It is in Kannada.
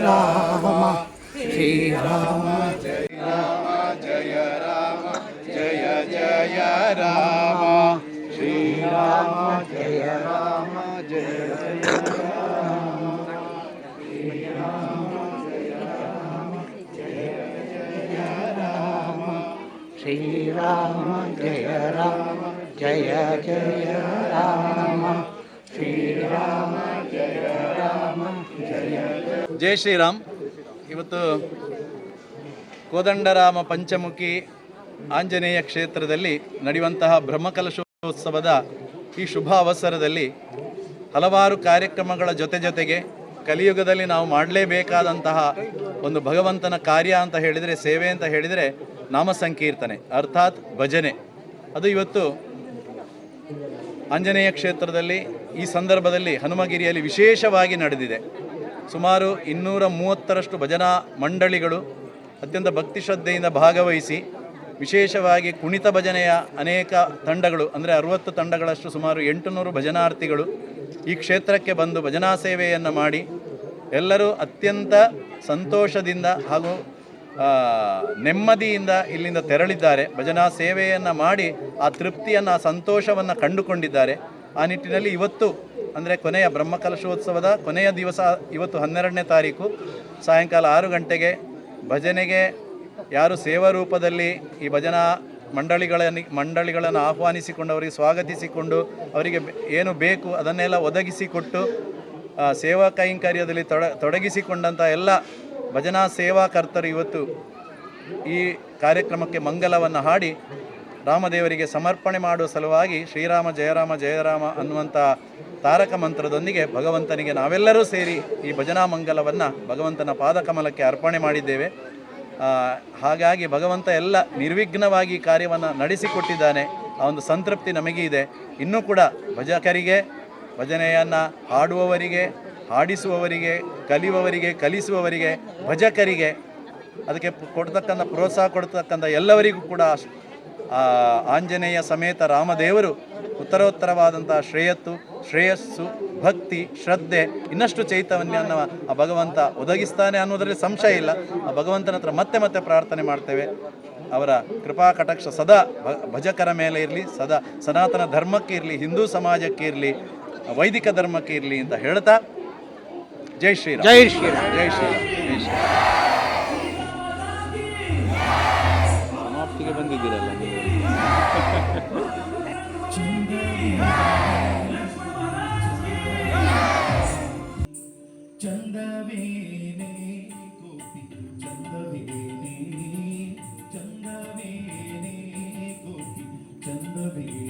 ರಾಮ ಶ್ರೀರಾಮ ಜಯ ರಾಮ ಜಯ ರಾಮ ಜಯ ಜಯ ರಾಮ ಶ್ರೀರಾಮ ಜಯ ರಾಮ ಜಯ ಜಯ ಶ್ರೀರಾಮ ಜಯ ರಾಮ ಜಯ ಜಯ ರಾಮ ಶ್ರೀರಾಮ ಜಯ ರಾಮ ಜಯ ಜೈ ಶ್ರೀರಾಮ್. ಇವತ್ತು ಕೋದಂಡರಾಮ ಪಂಚಮುಖಿ ಆಂಜನೇಯ ಕ್ಷೇತ್ರದಲ್ಲಿ ನಡೆಯುವಂತಹ ಬ್ರಹ್ಮಕಲಶೋತ್ಸವದ ಈ ಶುಭ ಅವಸರದಲ್ಲಿ ಹಲವಾರು ಕಾರ್ಯಕ್ರಮಗಳ ಜೊತೆಗೆ ಕಲಿಯುಗದಲ್ಲಿ ನಾವು ಮಾಡಲೇಬೇಕಾದಂತಹ ಒಂದು ಭಗವಂತನ ಕಾರ್ಯ ಅಂತ ಹೇಳಿದರೆ, ಸೇವೆ ಅಂತ ಹೇಳಿದರೆ ನಾಮ ಸಂಕೀರ್ತನೆ ಅರ್ಥಾತ್ ಭಜನೆ. ಅದು ಇವತ್ತು ಆಂಜನೇಯ ಕ್ಷೇತ್ರದಲ್ಲಿ ಈ ಸಂದರ್ಭದಲ್ಲಿ ಹನುಮಗಿರಿಯಲ್ಲಿ ವಿಶೇಷವಾಗಿ ನಡೆದಿದೆ. ಸುಮಾರು 230ರಷ್ಟು ಭಜನಾ ಮಂಡಳಿಗಳು ಅತ್ಯಂತ ಭಕ್ತಿ ಶ್ರದ್ಧೆಯಿಂದ ಭಾಗವಹಿಸಿ, ವಿಶೇಷವಾಗಿ ಕುಣಿತ ಭಜನೆಯ ಅನೇಕ ತಂಡಗಳು ಅಂದರೆ 60 ತಂಡಗಳಷ್ಟು ಸುಮಾರು 800 ಭಜನಾರ್ಥಿಗಳು ಈ ಕ್ಷೇತ್ರಕ್ಕೆ ಬಂದು ಭಜನಾ ಸೇವೆಯನ್ನು ಮಾಡಿ ಎಲ್ಲರೂ ಅತ್ಯಂತ ಸಂತೋಷದಿಂದ ಹಾಗೂ ನೆಮ್ಮದಿಯಿಂದ ಇಲ್ಲಿಂದ ತೆರಳಿದ್ದಾರೆ. ಭಜನಾ ಸೇವೆಯನ್ನು ಮಾಡಿ ಆ ತೃಪ್ತಿಯನ್ನು, ಆ ಸಂತೋಷವನ್ನು ಕಂಡುಕೊಂಡಿದ್ದಾರೆ. ಆ ನಿಟ್ಟಿನಲ್ಲಿ ಇವತ್ತು ಅಂದರೆ ಕೊನೆಯ ಬ್ರಹ್ಮಕಲಶೋತ್ಸವದ ಕೊನೆಯ ದಿವಸ ಇವತ್ತು 12ನೇ ತಾರೀಕು ಸಾಯಂಕಾಲ 6 ಗಂಟೆಗೆ ಭಜನೆಗೆ ಯಾರು ಸೇವಾ ರೂಪದಲ್ಲಿ ಈ ಭಜನಾ ಮಂಡಳಿಗಳನ್ನು ಆಹ್ವಾನಿಸಿಕೊಂಡು ಅವರಿಗೆ ಸ್ವಾಗತಿಸಿಕೊಂಡು ಅವರಿಗೆ ಏನು ಬೇಕು ಅದನ್ನೆಲ್ಲ ಒದಗಿಸಿಕೊಟ್ಟು ಸೇವಾ ಕೈಂಕರ್ಯದಲ್ಲಿ ತೊಡಗಿಸಿಕೊಂಡಂಥ ಎಲ್ಲ ಭಜನಾ ಸೇವಾಕರ್ತರು ಇವತ್ತು ಈ ಕಾರ್ಯಕ್ರಮಕ್ಕೆ ಮಂಗಲವನ್ನು ಹಾಡಿ ರಾಮದೇವರಿಗೆ ಸಮರ್ಪಣೆ ಮಾಡುವ ಸಲುವಾಗಿ ಶ್ರೀರಾಮ ಜಯ ರಾಮ ಜಯ ರಾಮ ಅನ್ನುವಂಥ ತಾರಕ ಮಂತ್ರದೊಂದಿಗೆ ಭಗವಂತನಿಗೆ ನಾವೆಲ್ಲರೂ ಸೇರಿ ಈ ಭಜನಾ ಮಂಗಲವನ್ನು ಭಗವಂತನ ಪಾದಕಮಲಕ್ಕೆ ಅರ್ಪಣೆ ಮಾಡಿದ್ದೇವೆ. ಹಾಗಾಗಿ ಭಗವಂತ ಎಲ್ಲ ನಿರ್ವಿಘ್ನವಾಗಿ ಕಾರ್ಯವನ್ನು ನಡೆಸಿಕೊಟ್ಟಿದ್ದಾನೆ. ಆ ಒಂದು ಸಂತೃಪ್ತಿ ನಮಗೆ ಇದೆ. ಇನ್ನೂ ಕೂಡ ಭಜಕರಿಗೆ, ಭಜನೆಯನ್ನು ಹಾಡುವವರಿಗೆ, ಹಾಡಿಸುವವರಿಗೆ, ಕಲಿಯುವವರಿಗೆ, ಕಲಿಸುವವರಿಗೆ, ಭಜಕರಿಗೆ, ಅದಕ್ಕೆ ಕೊಡ್ತಕ್ಕಂಥ ಪ್ರೋತ್ಸಾಹ ಕೊಡ್ತಕ್ಕಂಥ ಎಲ್ಲವರಿಗೂ ಕೂಡ ಆಂಜನೇಯ ಸಮೇತ ರಾಮದೇವರು ಉತ್ತರೋತ್ತರವಾದಂಥ ಶ್ರೇಯಸ್ಸು, ಭಕ್ತಿ, ಶ್ರದ್ಧೆ, ಇನ್ನಷ್ಟು ಚೈತನ್ಯವನ್ನು ಆ ಭಗವಂತ ಒದಗಿಸ್ತಾನೆ ಅನ್ನೋದರಲ್ಲಿ ಸಂಶಯ ಇಲ್ಲ. ಆ ಭಗವಂತನ ಹತ್ರ ಮತ್ತೆ ಮತ್ತೆ ಪ್ರಾರ್ಥನೆ ಮಾಡ್ತೇವೆ. ಅವರ ಕೃಪಾ ಕಟಾಕ್ಷ ಸದಾ ಭಜಕರ ಮೇಲೆ ಇರಲಿ, ಸದಾ ಸನಾತನ ಧರ್ಮಕ್ಕೆ ಇರಲಿ, ಹಿಂದೂ ಸಮಾಜಕ್ಕೆ ಇರಲಿ, ವೈದಿಕ ಧರ್ಮಕ್ಕೆ ಇರಲಿ ಅಂತ ಹೇಳ್ತಾ ಜೈ ಶ್ರೀರಾಮ್. ಜೈ ಶ್ರೀರಾಮ್. ಜೈ ಶ್ರೀರಾಮ್. ಜೈ ಶ್ರೀರಾಮ್. ಸಮಾಪ್ತಿಗೆ ಬಂದಿದ್ದೀರಲ್ಲ ನೀವು. ಚಂದವೇನೆ ಗೋಪಿ ಚಂದವೇನೆ, ಚಂದವೇನೆ ಗೋಪಿ ಚಂದವೇನೆ.